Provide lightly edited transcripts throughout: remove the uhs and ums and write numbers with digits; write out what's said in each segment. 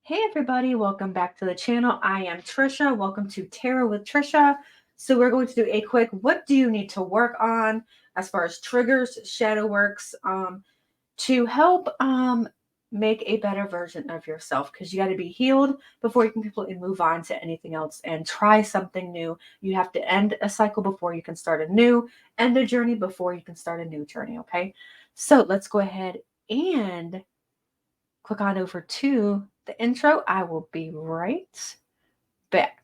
Hey everybody, welcome back to the channel. I am Trisha. Welcome to Tarot with Trisha. So we're going to do a quick what do you need to work on as far as triggers, shadow works, to help make a better version of yourself, because you got to be healed before you can completely move on to anything else and try something new. You have to end a cycle before you can start a new, end a journey before you can start a new journey. Okay, so let's go ahead and click on over to the intro. I will be right back.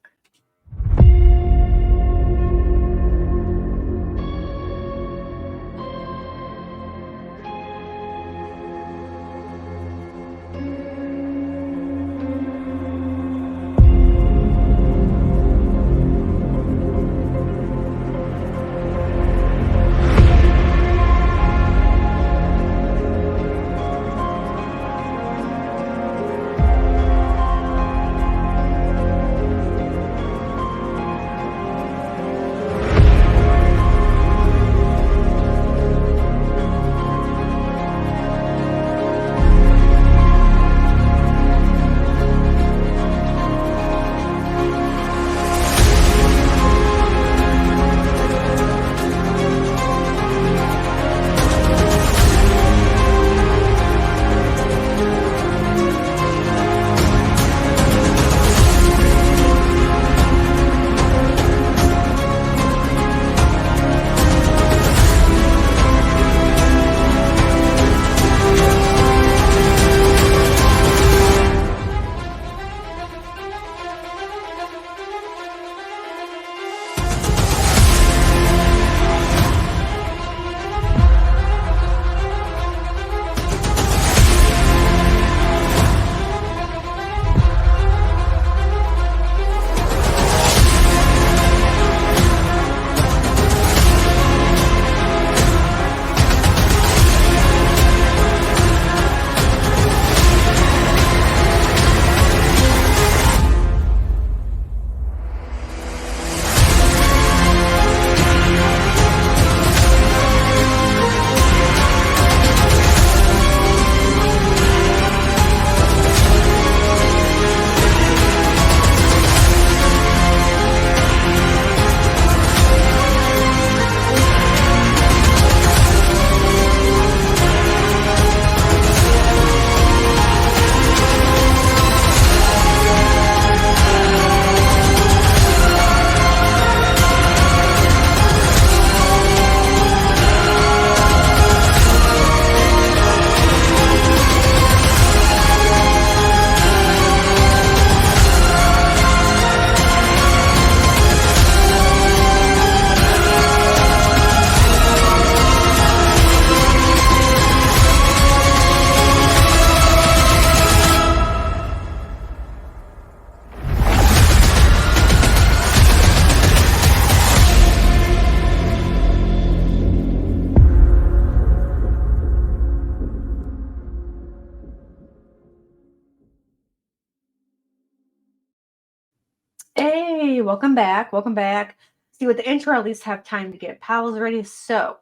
Hey, welcome back. Welcome back. See, with the intro, at least have time to get pals ready. So,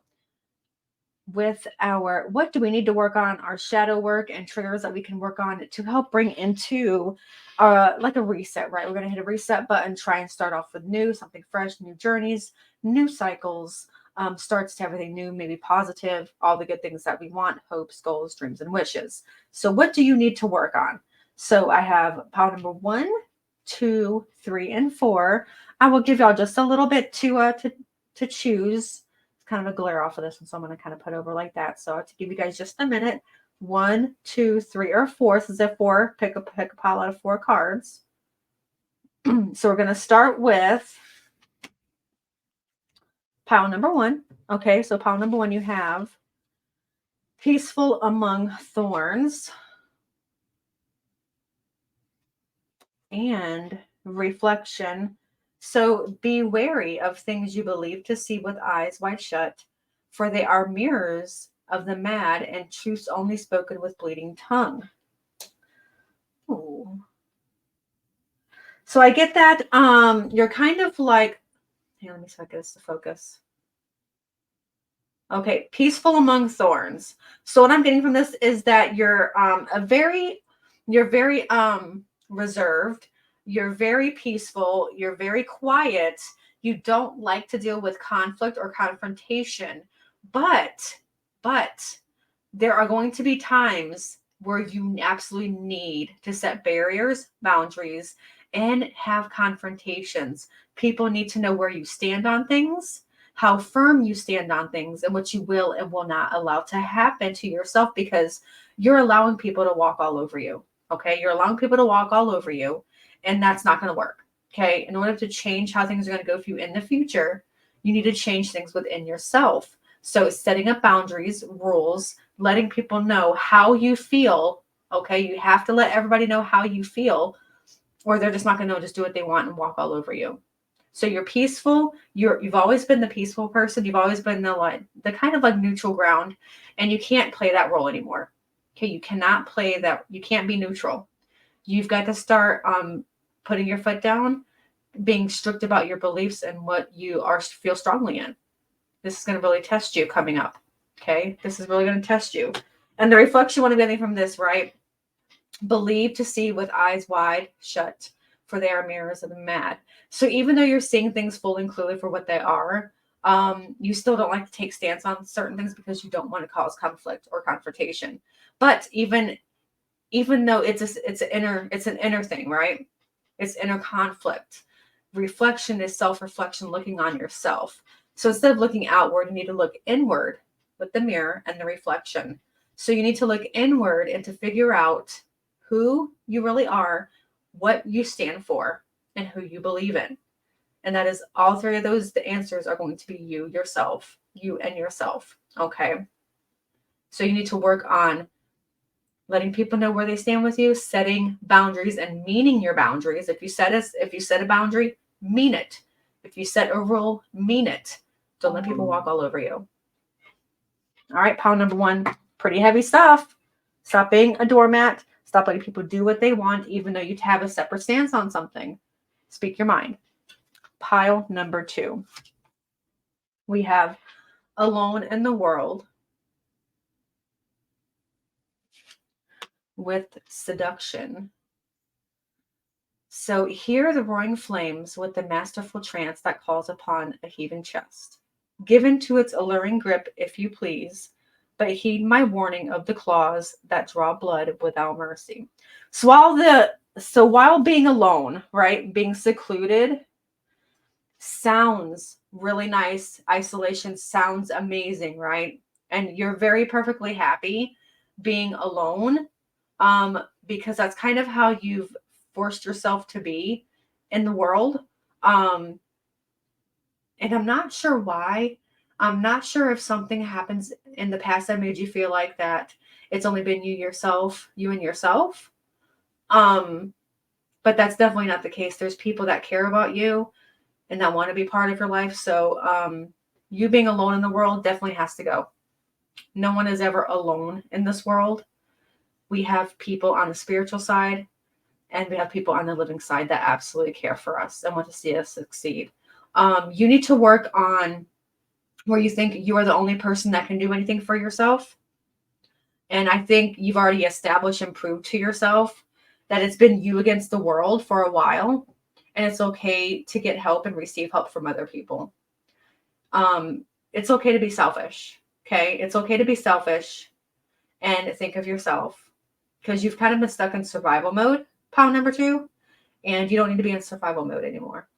with our what do we need to work on, our shadow work and triggers that we can work on to help bring into like a reset, right? We're going to hit a reset button, try and start off with new, something fresh, new journeys, new cycles, starts to everything new, maybe positive, all the good things that we want, hopes, goals, dreams, and wishes. So, what do you need to work on? So, I have pile number 1, 2, 3, and 4. I will give y'all just a little bit to choose. Kind of a glare off of this one, so I'm going to kind of put over like that. So to give you guys just a minute, 1, 2, 3, or 4. This is a 4. Pick a pile out of 4 cards. So we're going to start with pile number 1. Okay, so pile number 1, you have Peaceful Among Thorns and Reflection. So be wary of things you believe to see with eyes wide shut, for they are mirrors of the mad and truths only spoken with bleeding tongue. Ooh. So I get that you're kind of like, here, let me see if I get this to focus. Okay, peaceful among thorns. So what I'm getting from this is that you're very reserved. You're very peaceful. You're very quiet. You don't like to deal with conflict or confrontation. But there are going to be times where you absolutely need to set barriers, boundaries, and have confrontations. People need to know where you stand on things, how firm you stand on things, and what you will and will not allow to happen to yourself, because you're allowing people to walk all over you. Okay. You're allowing people to walk all over you, and that's not going to work. Okay. In order to change how things are going to go for you in the future, you need to change things within yourself. So setting up boundaries, rules, letting people know how you feel. Okay. You have to let everybody know how you feel, or they're just not going to know, just do what they want and walk all over you. So you're peaceful. You've always been the peaceful person. You've always been the kind of like neutral ground, and you can't play that role anymore. Okay. You cannot play that. You can't be neutral. You've got to start putting your foot down, being strict about your beliefs and what you feel strongly in. This is going to really test you coming up. Okay. This is really going to test you. And the reflection you want to be getting from this, right? Believe to see with eyes wide shut, for they are mirrors of the mad. So even though you're seeing things fully and clearly for what they are, you still don't like to take stance on certain things because you don't want to cause conflict or confrontation. But even though it's an inner thing, right? It's inner conflict. Reflection is self-reflection, looking on yourself. So instead of looking outward, you need to look inward with the mirror and the reflection. So you need to look inward and to figure out who you really are, what you stand for, and who you believe in. And that is all three of those. The answers are going to be you, yourself, you and yourself. Okay. So you need to work on letting people know where they stand with you, setting boundaries and meaning your boundaries. If you set a boundary, mean it. If you set a rule, mean it. Don't let people walk all over you. All right, pile number 1, pretty heavy stuff. Stop being a doormat. Stop letting people do what they want, even though you have a separate stance on something. Speak your mind. Pile number 2. We have alone in the world with seduction. So hear the roaring flames with the masterful trance that calls upon a heaving chest. Give in to its alluring grip, if you please, but heed my warning of the claws that draw blood without mercy. So while being alone, right, being secluded sounds really nice. Isolation sounds amazing, right? And you're very perfectly happy being alone, because that's kind of how you've forced yourself to be in the world. And I'm not sure why. I'm not sure if something happens in the past that made you feel like that it's only been you and yourself. But that's definitely not the case. There's people that care about you and that want to be part of your life. So you being alone in the world definitely has to go. No one is ever alone in this world. We have people on the spiritual side, and we have people on the living side that absolutely care for us and want to see us succeed. You need to work on where you think you are the only person that can do anything for yourself. And I think you've already established and proved to yourself that it's been you against the world for a while. And it's okay to get help and receive help from other people. It's okay to be selfish. Okay. It's okay to be selfish and think of yourself, because you've kind of been stuck in survival mode, pile number 2, and you don't need to be in survival mode anymore.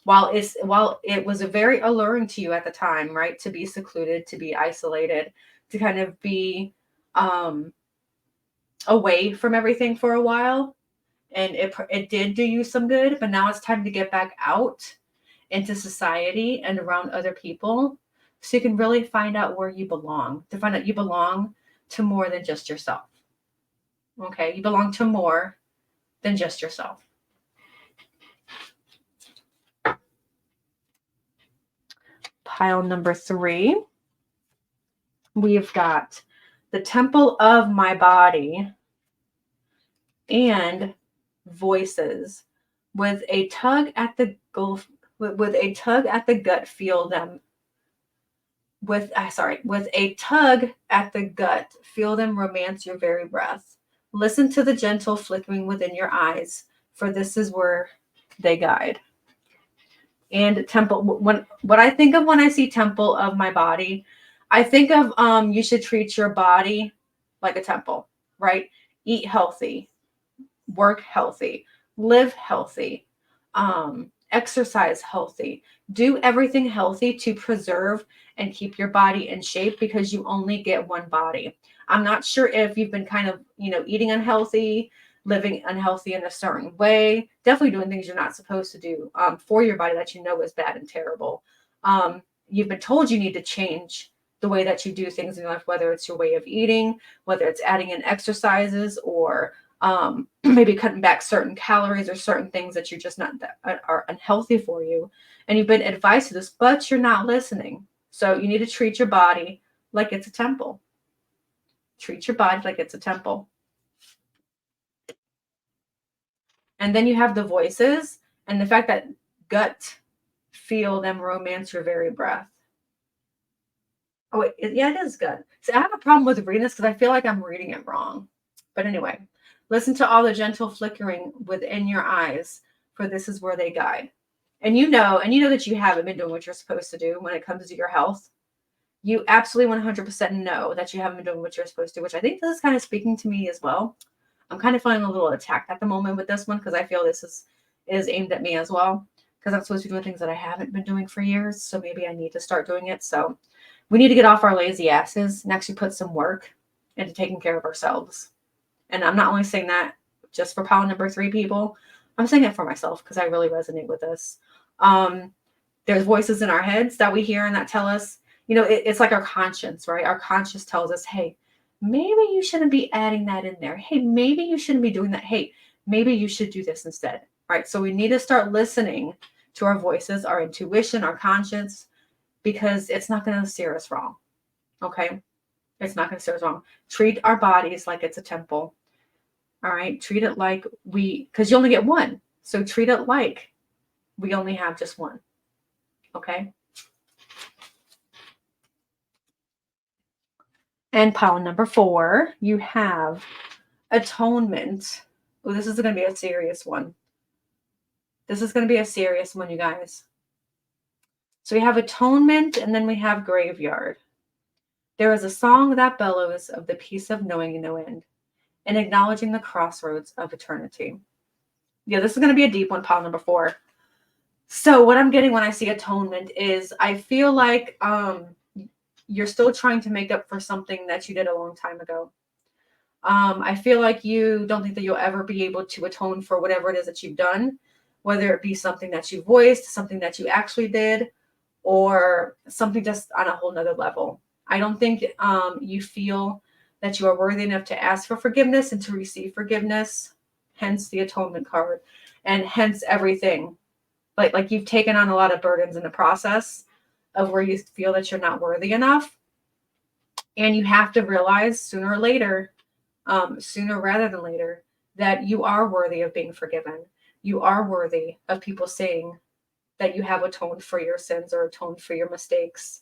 While it was very alluring to you at the time, right, to be secluded, to be isolated, to kind of be away from everything for a while, and it did do you some good, but now it's time to get back out into society and around other people, so you can really find out where you belong, to find out you belong to more than just yourself. Okay, you belong to more than just yourself. Pile number 3, we've got the temple of my body and voices. With a tug at the gut, feel them. With a tug at the gut, feel them romance your very breath. Listen to the gentle flickering within your eyes. for this is where they guide. And temple, what I think of when I see temple of my body, I think of you should treat your body like a temple, right? Eat healthy, work healthy, live healthy, exercise healthy, do everything healthy to preserve and keep your body in shape, because you only get one body. I'm not sure if you've been kind of, eating unhealthy, living unhealthy in a certain way, definitely doing things you're not supposed to do for your body that you know is bad and terrible. You've been told you need to change the way that you do things in your life, whether it's your way of eating, whether it's adding in exercises, or maybe cutting back certain calories or certain things that you're just not that are unhealthy for you. And you've been advised to this, but you're not listening. So you need to treat your body like it's a temple. Treat your body like it's a temple. And then you have the voices and the fact that gut feel them romance your very breath. Oh, yeah, it is gut. See, I have a problem with reading this because I feel like I'm reading it wrong. But anyway, listen to all the gentle flickering within your eyes, for this is where they guide. And you know that you haven't been doing what you're supposed to do when it comes to your health. You absolutely 100% know that you haven't been doing what you're supposed to, which I think this is kind of speaking to me as well. I'm kind of feeling a little attacked at the moment with this one because I feel this is aimed at me as well, because I'm supposed to be doing things that I haven't been doing for years. So maybe I need to start doing it. So we need to get off our lazy asses and actually put some work into taking care of ourselves. And I'm not only saying that just for pile number 3 people. I'm saying it for myself because I really resonate with this. There's voices in our heads that we hear and that tell us, it's like our conscience, right? Our conscience tells us, hey, maybe you shouldn't be adding that in there. Hey, maybe you shouldn't be doing that. Hey, maybe you should do this instead, right? So we need to start listening to our voices, our intuition, our conscience, because it's not going to steer us wrong, okay? It's not going to steer us wrong. Treat our bodies like it's a temple, all right? Treat it like because you only get one. So treat it like we only have just one, okay? And pile number 4, you have atonement. Oh, this is going to be a serious one. This is going to be a serious one, you guys. So we have atonement, and then we have graveyard. There is a song that bellows of the peace of knowing no end and acknowledging the crossroads of eternity. Yeah, this is going to be a deep one, pile number 4. So what I'm getting when I see atonement is I feel like you're still trying to make up for something that you did a long time ago. I feel like you don't think that you'll ever be able to atone for whatever it is that you've done, whether it be something that you voiced, something that you actually did, or something just on a whole nother level. I don't think you feel that you are worthy enough to ask for forgiveness and to receive forgiveness, hence the atonement card, and hence everything. Like you've taken on a lot of burdens in the process of where you feel that you're not worthy enough. And you have to realize sooner rather than later, that you are worthy of being forgiven. You are worthy of people saying that you have atoned for your sins or atoned for your mistakes.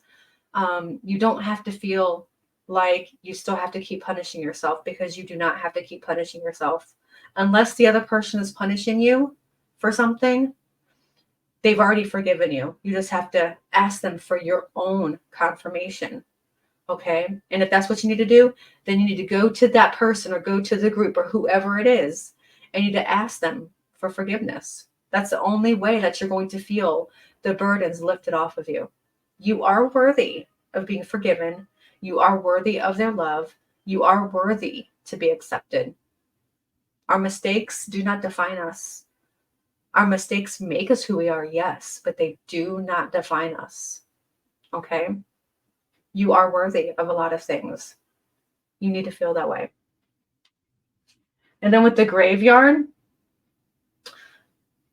You don't have to feel like you still have to keep punishing yourself, because you do not have to keep punishing yourself. Unless the other person is punishing you for something, they've already forgiven you. You just have to ask them for your own confirmation. Okay. And if that's what you need to do, then you need to go to that person or go to the group or whoever it is, and you need to ask them for forgiveness. That's the only way that you're going to feel the burdens lifted off of you. You are worthy of being forgiven. You are worthy of their love. You are worthy to be accepted. Our mistakes do not define us. Our mistakes make us who we are, yes, but they do not define us. Okay? You are worthy of a lot of things. You need to feel that way. And then with the graveyard,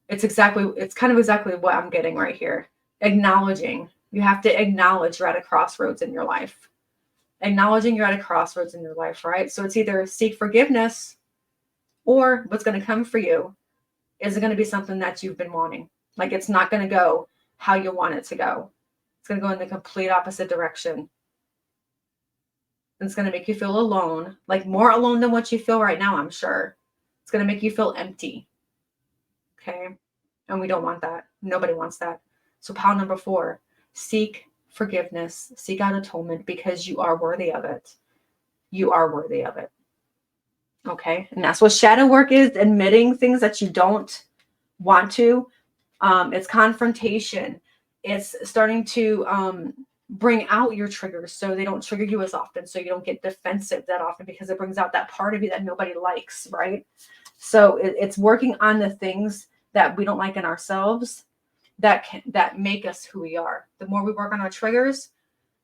it's kind of exactly what I'm getting right here. Acknowledging. You have to acknowledge you're at a crossroads in your life. Acknowledging you're at a crossroads in your life, right? So it's either seek forgiveness, or what's going to come for you is going to be something that you've been wanting. Like, it's not going to go how you want it to go. It's going to go in the complete opposite direction. It's going to make you feel alone, like more alone than what you feel right now, I'm sure. It's going to make you feel empty. Okay. And we don't want that. Nobody wants that. So pile number 4, seek forgiveness, seek out atonement, because you are worthy of it. You are worthy of it. Okay. And that's what shadow work is, admitting things that you don't want to. It's confrontation. It's starting to bring out your triggers so they don't trigger you as often, so you don't get defensive that often, because it brings out that part of you that nobody likes, right? So it's working on the things that we don't like in ourselves that make us who we are. The more we work on our triggers,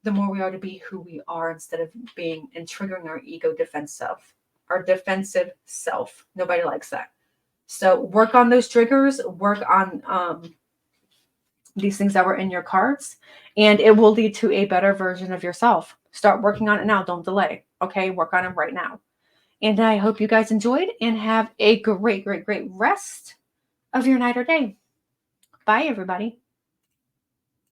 the more we are to be who we are, instead of being and triggering our ego our defensive self. Nobody likes that. So work on those triggers, work on these things that were in your cards, and it will lead to a better version of yourself. Start working on it now. Don't delay. Okay. Work on it right now. And I hope you guys enjoyed and have a great, great, great rest of your night or day. Bye, everybody.